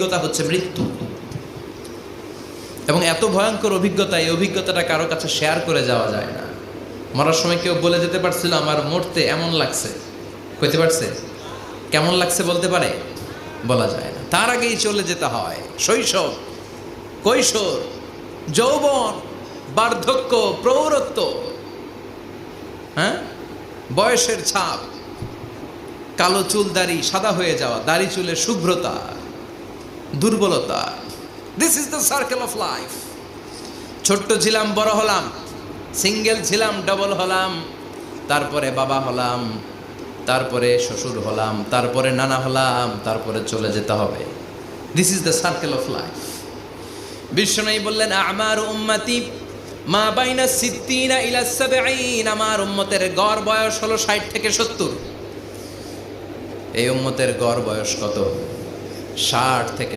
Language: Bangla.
অভিজ্ঞতা হচ্ছে মৃত্যু। এবং এত ভয়ঙ্কর অভিজ্ঞতা, এই অভিজ্ঞতাটা কারো কাছে শেয়ার করে যাওয়া যায় না। মরার সময় কেউ বলে যেতে পারছিল আমার মরতে এমন লাগছে, কইতে পারছে? কেমন লাগছে বলতে পারে? বলা যায় না। তার আগেই চলে যেতে হয় শৈশব, কৈশোর, যৌবন, বার্ধক্য, প্রৌঢ়ত্ব, হ্যাঁ, বয়সের ছাপ, কালো চুল দাড়ি সাদা হয়ে যাওয়া, দাড়ি চুলের শুভ্রতা, দুর্বলতা। This is the circle of life. ছোট্ট ছিলাম, বড় হলাম, সিঙ্গেল ছিলাম, ডাবল হলাম, তারপরে বাবা হলাম, তারপরে শ্বশুর হলাম, তারপরে নানা হলাম, তারপরে চলে যেতে হবে। This is the circle of life. বিশ্বনবী বললেন আমার উম্মতি মা বাইনা সিদ্দিনা ইলা সাবঈন, আমার উম্মতের গড় বয়স হলো 60 থেকে 70। এই উম্মতের গড় বয়স কত? 60 থেকে